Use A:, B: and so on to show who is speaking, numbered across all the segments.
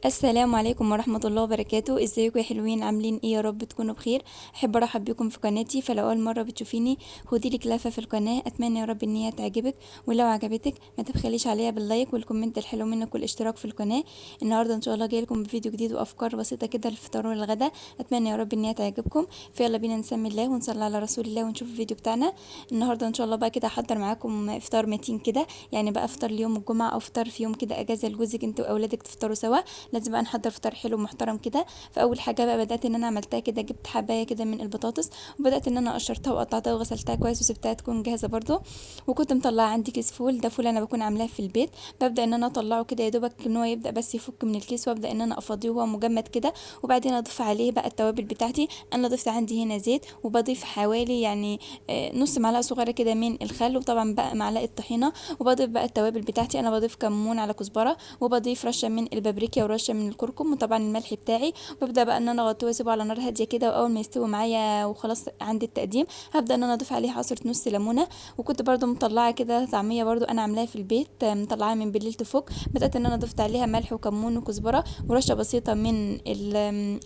A: السلام عليكم ورحمة الله وبركاته. ازيكم يا حلوين؟ عاملين ايه؟ يا رب تكونوا بخير. احب ارحب بكم في قناتي. فلو اول مرة بتشوفيني خدي لك لفة في القناة، اتمنى يا رب ان هي تعجبك، ولو عجبتك ما تبخليش عليها باللايك والكومنت الحلو منك والاشتراك في القناة. النهاردة ان شاء الله جاي لكم بفيديو جديد وافكار بسيطة كده للفطار والغدا، اتمنى يا رب ان هي تعجبكم. فيلا بينا نسمي الله ونصلي على رسول الله ونشوف الفيديو بتاعنا. النهاردة ان شاء الله بقى كده هحضر معاكم افطار متين كده، يعني بقى افطار ليوم الجمعة او فطار في يوم كده اجازة لجوزك انت واولادك تفطروا سوا. لازم بقى نحضر فطار حلو محترم كده. فاول حاجه بقى بدات ان انا عملتها كده، جبت حبايه كده من البطاطس وبدات ان انا قشرتها وقطعتها وغسلتها كويس وسبتها تكون جاهزه برضو. وكنت مطلعه عندي كيس فول، ده فول انا بكون عاملاه في البيت. ببدا ان انا اطلعه كده يا دوبك ان هو يبدا بس يفك من الكيس، وابدا ان انا افضيه وهو مجمد كده. وبعدين اضيف عليه بقى التوابل بتاعتي. انا ضفت عندي هنا زيت، وبضيف حوالي يعني نص معلقه صغيره كده من الخل، وطبعا بقى معلقه طحينه. وبضيف بقى التوابل بتاعتي، انا بضيف كمون على كزبره، وبضيف رشه من البابريكا ورشه من الكركم، وطبعا الملح بتاعي. ببدا بقى ان انا اغطيه واسيبه على نار هاديه كده، واول ما يستوي معايا وخلاص عند التقديم هبدا ان انا اضيف عليه عصره نص ليمونه. وكنت برضو مطلعه كده طعميه برضو انا عاملاها في البيت، مطلعاها من بالليل تفك. بدات ان انا ضفت عليها ملح وكمون وكزبره ورشه بسيطه من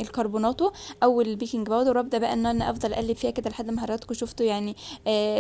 A: الكربوناتو او البيكنج باودر، وابدا بقى ان انا افضل اقلب فيها كده لحد ما حضراتكم شفتوا يعني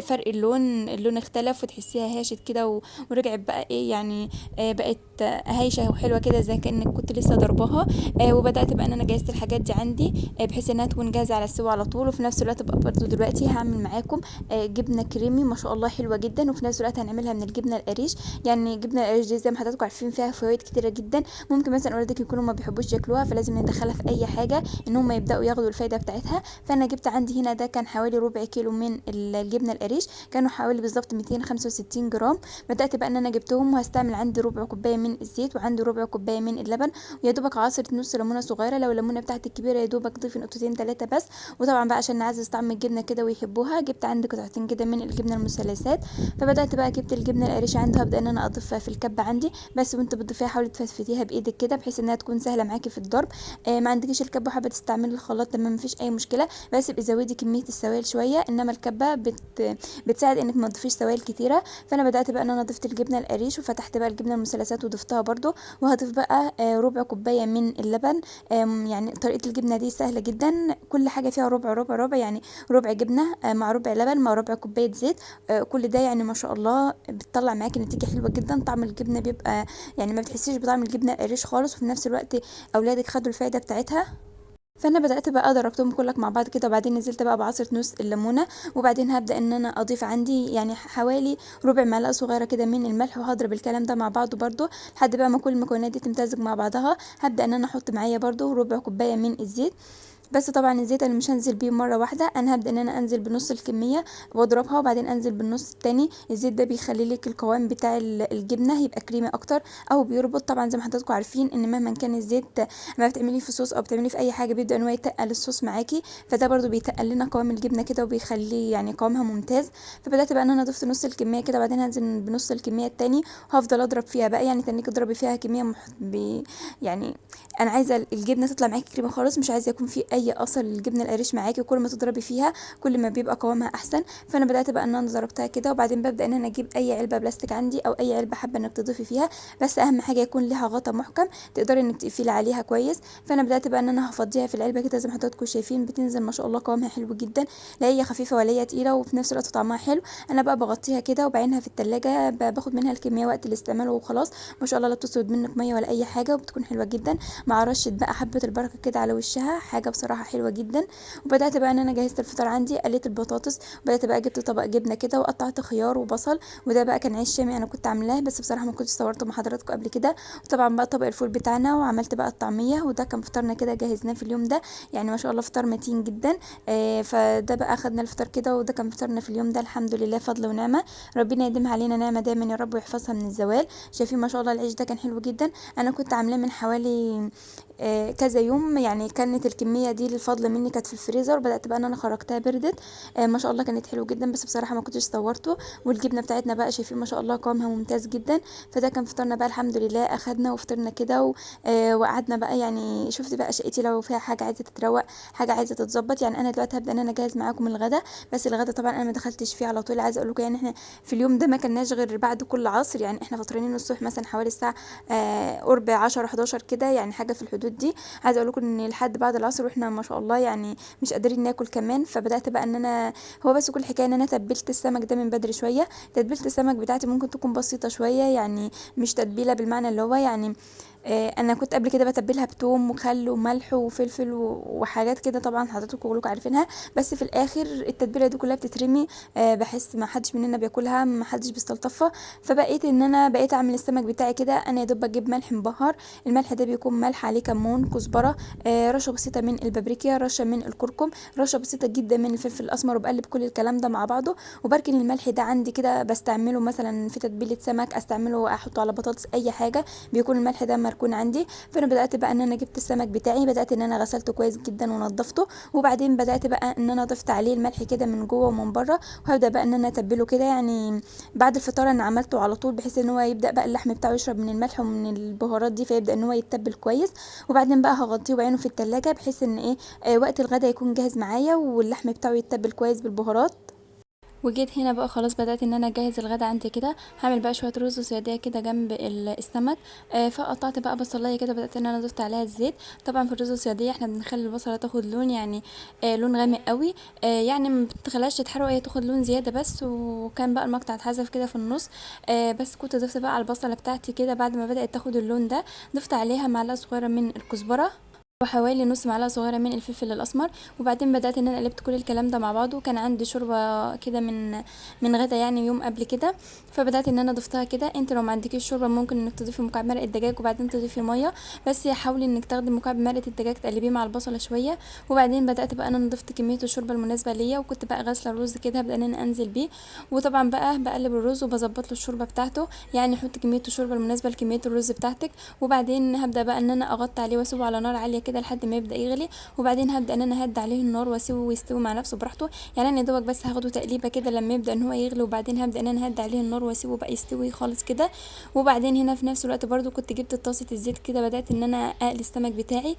A: فرق اللون اختلف، وتحسيها هاشت كده ورجعت بقى ايه يعني بقت هايشه وحلوه كده زي كانك كنت لسه ضرباها. وبدات بقى ان انا جهزت الحاجات دي عندي بحيث انها تكون جاهزه على السوا على طول. وفي نفس الوقت بقى برضو دلوقتي هعمل معاكم جبنه كريمي ما شاء الله حلوه جدا، وفي نفس الوقت هنعملها من الجبنه القريش. يعني الجبنه القريش دي زي ما حضراتكم عارفين فيها فوائد كتيره جدا، ممكن مثلا اولادك يكونوا ما بيحبوش ياكلوها، فلازم ندخلها في اي حاجه ان هم يبداوا ياخدوا الفايده بتاعتها. فانا جبت عندي هنا ده كان حوالي ربع كيلو من الجبنه القريش، كانوا حوالي بالظبط 265 جرام. بدات بقى ان انا جبتهم، وهستعمل عندي ربع كوبايه من الزيت وعندي ربع كوبايه من اللبن، ويا دوبك عصره نص ليمونه صغيره. لو الليمونه بتاعتك كبيره يا دوبك ضيفي نقطتين ثلاثه بس. وطبعا بقى عشان نعزز طعم الجبنه كده ويحبوها جبت عندي قطعتين كده من الجبنه المثلثات. فبدات بقى جبت الجبنه القريش عندي، هبدا ان انا اضيفها في الكبه عندي، بس وانت بتضيفيها حاولي تفتفتيها بايدك كده بحيث انها تكون سهله معاكي في الضرب. ما عندكيش الكبه وحابه تستعملي الخلاط تمام مفيش اي مشكله، بس ابقي زودي كميه السوائل شويه، انما الكبه بتساعد انك ما تضيفيش سوائل كتيره. فانا بدات بقى ان انا ضفت الجبنه القريش، وفتحت بقى الجبنه المثلثات وضفتها برضو. وهضيف بقى ربع كوبايه من اللبن. يعني طريقه الجبنه دي سهله جدا، كل حاجه فيها ربع ربع ربع، يعني ربع جبنه مع ربع لبن مع ربع كوبايه زيت. كل ده يعني ما شاء الله بتطلع معاكي نتيجه حلوه جدا. طعم الجبنه بيبقى يعني ما بتحسيش بطعم الجبنه القريش خالص، وفي نفس الوقت اولادك خدوا الفايده بتاعتها. فانا بدات بقى ضربتهم كلك مع بعض كده، وبعدين نزلت بقى بعصره نص الليمونه. وبعدين هبدا ان انا اضيف عندي يعني حوالي ربع معلقه صغيره كده من الملح، وهضرب الكلام ده مع بعضه برضو لحد بقى ما كل المكونات دي تمتزج مع بعضها. هبدا ان انا احط معايا برضو ربع كوبايه من الزيت، بس طبعا الزيت انا مش هنزل بيه مره واحده، انا هبدا ان انا انزل بنص الكميه واضربها، وبعدين انزل بالنص التاني. الزيت ده بيخلي لك القوام بتاع الجبنه يبقى كريمي اكتر، او بيربط. طبعا زي ما حضراتكم عارفين ان مهما كان الزيت ما بتعمليه في صوص او بتعمليه في اي حاجه بيبدا ان هو يتقل الصوص معاكي، فده برضو بيتقل لنا قوام الجبنه كده وبيخليه يعني قوامها ممتاز. فبدات بقى ان انا ضفت نص الكميه كده، وبعدين هنزل بنص الكميه التاني، وهفضل اضرب فيها بقى. يعني تنيك اضربي فيها كميه يعني انا عايزه الجبنه تطلع معاكي كريمه خالص، مش عايزه يكون في اي اثر للجبنه القريش معاكي، وكل ما تضربي فيها كل ما بيبقى قوامها احسن. فانا بدات بقى ان انا ضربتها كده، وبعدين ببدا ان انا اجيب اي علبه بلاستيك عندي او اي علبه حابه انك تضيفي فيها، بس اهم حاجه يكون ليها غطا محكم تقدري انك تقفلي عليها كويس. فانا بدات بقى ان انا هفضيها في العلبه كده زي ما حضراتكم شايفين، بتنزل ما شاء الله قوامها حلو جدا، لا هي خفيفه ولا هي تقيله، وفي نفس الوقت طعمها حلو. انا بقى بغطيها كده وبعينها في التلاجة، باخد منها الكميه وقت الاستعمال وخلاص. ما شاء الله لا بتسود منك ميه ولا اي حاجه، وبتكون حلوه جدا مع رشه بقى حبه البركه كده على وشها، حاجه بصراحه حلوه جدا. وبدات بقى ان انا جهزت الفطار عندي، قليت البطاطس، وبدات بقى جبت طبق جبنه كده وقطعت خيار وبصل. وده بقى كان عيش شامي انا كنت عاملاه، بس بصراحه ما كنتش صورته مع حضراتكم قبل كده. وطبعا بقى طبق الفول بتاعنا، وعملت بقى الطعميه، وده كان فطارنا كده جهزناه في اليوم ده. يعني ما شاء الله فطار متين جدا. فده بقى اخدنا الفطار كده، وده كان فطارنا في اليوم ده، الحمد لله فضل ونعمه. ربنا يديمها علينا نعمه دايما يا رب، ويحفظها من الزوال. شايفين ما شاء الله العيش ده كان حلو جدا، انا كنت عاملاه من حوالي كذا يوم، يعني كانت الكميه دي للفضل مني كانت في الفريزر، بدات بقى ان انا خرجتها بردت. ما شاء الله كانت حلو جدا، بس بصراحه ما كنتش صورته. والجبنه بتاعتنا بقى شايفين ما شاء الله قوامها ممتاز جدا. فده كان فطارنا بقى الحمد لله، اخدنا وفطرنا كده وقعدنا بقى. يعني شفت بقى شقتي لو فيها حاجه عايزه تتروق، حاجه عايزه تتظبط. يعني انا دلوقتي هبدا ان انا اجهز معاكم الغدا. بس الغدا طبعا انا ما دخلتش فيه على طول. عايزه اقول لكم يعني احنا في اليوم ده ما كناش غير بعد كل عصر. يعني احنا فطرانين الصبح مثلا حوالي الساعه قرب 10 11 كده، يعني حاجه في الحدود دي. عايزه اقول لكم ان لحد بعد العصر واحنا ما شاء الله يعني مش قادرين ناكل كمان. فبدات بقى ان انا، هو بس كل الحكايه ان انا تبلت السمك ده من بدري شويه. تتبيله السمك بتاعتي ممكن تكون بسيطه شويه، يعني مش تتبيله بالمعنى اللي هو يعني انا كنت قبل كده بتبلها بتوم وخل وملح وفلفل وحاجات كده، طبعا حضراتكم كلكم عارفينها. بس في الاخر التتبيله دي كلها بتترمي. بحس ما حدش مننا بياكلها، ما حدش بيستلطفها. فبقيت ان انا بقيت اعمل السمك بتاعي كده. انا يا دوب بجيب ملح مبهر. الملح ده بيكون ملح عليه كمون كزبره، رشه بسيطه من البابريكا، رشه من الكركم، رشه بسيطه جدا من الفلفل الاسمر، وبقلب كل الكلام ده مع بعضه. وبركن الملح ده عندي كده بستعمله مثلا في تتبيله سمك، استعمله احطه على بطاطس اي حاجه، بيكون الملح ده مركون عندي. فانا بدات بقى ان انا جبت السمك بتاعي، بدات ان انا غسلته كويس جدا ونضفته. وبعدين بدات بقى ان انا ضفت عليه الملح كده من جوه ومن بره. وهبدا بقى ان انا اتبله كده. يعني بعد الفطار انا عملته على طول، بحيث ان هو يبدا بقى اللحم بتاعه يشرب من الملح ومن البهارات دي، فيبدا ان هو يتبل كويس. وبعدين بقى هغطيه وعينه في التلاجة، بحيث ان ايه وقت الغدا يكون جاهز معايا واللحم بتاعه يتبل كويس بالبهارات. وجيت هنا بقى خلاص بدأت ان انا اجهز الغدا عندي كده. هعمل بقى شويه رز وسياديه كده جنب السمك. فقطعت بقى بصلايه كده، بدأت ان انا ضفت عليها الزيت. طبعا في الرز السياديه احنا بنخلي البصله تاخد لون، يعني لون غامق قوي. يعني ما بتخليهاش تتحرق، هي تاخد لون زياده بس. وكان بقى المقطع اتحذف كده في النص. بس كنت ضفت بقى على البصله بتاعتي كده بعد ما بدأت تاخد اللون ده. ضفت عليها معلقه صغيره من الكزبره وحوالي نص معلقه صغيره من الفلفل الاسمر. وبعدين بدات ان انا قلبت كل الكلام ده مع بعضه. وكان عندي شوربه كده من غدا يعني يوم قبل كده، فبدات ان انا ضفتها كده. انت لو ما عندكيش شوربه ممكن انك تضيفي مكعب مرقه دجاج وبعدين تضيفي ميه، بس حاولي انك تاخدي مكعب مرقه الدجاج تقلبيه مع البصله شويه. وبعدين بدات بقى ان انا ضفت كميه الشوربه المناسبه ليا، وكنت بقى غاسله الرز كده هبدا ان انا انزل بيه. وطبعا بقى بقلب الرز وبظبط له الشوربه بتاعته، يعني حط كميه الشوربه المناسبه لكميه الرز بتاعتك. وبعدين هبدا بقى ان انا اغطي عليه واسيبه على نار عاليه كده لحد ما يبدا يغلي. وبعدين هبدا ان انا اهدي عليه النار واسيبه يستوي مع نفسه براحته. يعني انا يا دوبك بس هاخده تقليبه كده لما يبدا ان هو يغلي، وبعدين هبدا ان انا اهدي عليه النار واسيبه بقى يستوي خالص كده. وبعدين هنا في نفس الوقت برضو كنت جبت طاسه الزيت كده، بدات ان انا اقلي السمك بتاعي.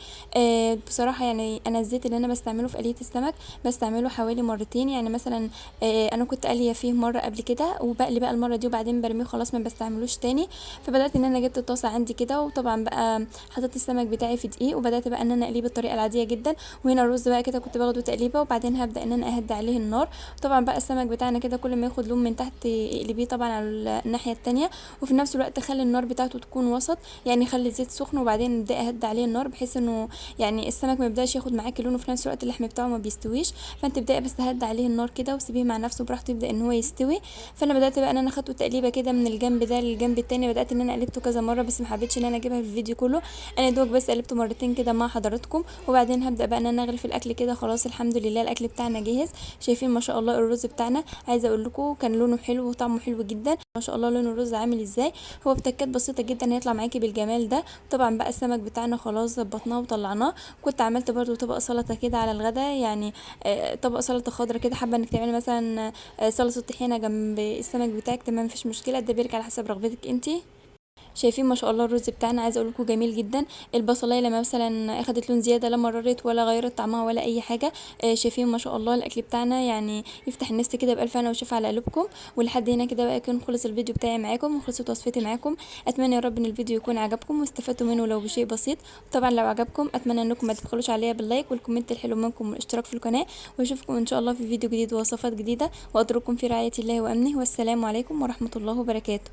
A: بصراحه يعني انا الزيت اللي انا بستعمله في قليه السمك بستعمله حوالي مرتين. يعني مثلا انا كنت قاليه فيه مره قبل كده وبقلي بقى المره دي وبعدين برميه خلاص ما بستعملوش تاني. فبدات ان انا جبت الطاسه عندي كده، وطبعا بقى حطيت السمك بتاعي في دقيق وبدات بقى ان انا اقليه بالطريقه العاديه جدا. وهنا الرز بقى كده كنت باخده تقليبه وبعدين هبدا ان انا اهدي عليه النار. طبعا بقى السمك بتاعنا كده كل ما ياخد لون من تحت اقلبيه طبعا على الناحيه التانية. وفي نفس الوقت خلي النار بتاعته تكون وسط، يعني خلي الزيت سخن وبعدين ابدا اهدي عليه النار، بحيث انه يعني السمك ما يبداش ياخد معاكي لون وفي نفس الوقت اللحم بتاعه ما بيستويش. فانت ابداي بس تهدي عليه النار كده وسيبيه مع نفسه براحته يبدا ان هو يستوي. فانا بدات بقى ان انا اخدته تقليبه كده من الجنب ده للجنب التاني. بدات ان انا قلبته كذا مره بس ما حبيتش ان انا اجيبها في الفيديو كله. انا دوك بس قلبته مرتين كده مع حضراتكم. وبعدين هبدا بقى ان انا اغرف الاكل كده. خلاص الحمد لله الاكل بتاعنا جاهز. شايفين ما شاء الله الرز بتاعنا، عايزه اقول لكم كان لونه حلو وطعمه حلو جدا. ما شاء الله لون الرز عامل ازاي. هو بتكات بسيطه جدا هيطلع معاكي بالجمال ده. طبعا بقى السمك بتاعنا خلاص ظبطناه وطلعناه. كنت عملت برده طبق سلطه كده على الغدا، يعني طبق سلطه خضرا كده. حابه انك تعملي مثلا سلطه طحينه جنب السمك بتاعك، تمام مفيش مشكله، ده بيرجع على حسب رغبتك انتي. شايفين ما شاء الله الرز بتاعنا، عايزه اقول لكم جميل جدا. البصلايه لما مثلا اخدت لون زياده لا مررت ولا غيرت طعمها ولا اي حاجه. شايفين ما شاء الله الاكل بتاعنا يعني يفتح النفس كده بالف انا وشوف على قلوبكم. ولحد هنا كده بقى يكون خلص الفيديو بتاعي معاكم وخلصت وصفتي معاكم. اتمنى يا رب ان الفيديو يكون عجبكم واستفدتوا منه لو بشيء بسيط. طبعا لو عجبكم اتمنى انكم ما تبخلوش عليا باللايك والكومنت الحلو منكم والاشتراك في القناه. واشوفكم ان شاء الله في فيديو جديد ووصفات جديده، واترككم في رعايه الله وامنه، والسلام عليكم ورحمه الله وبركاته.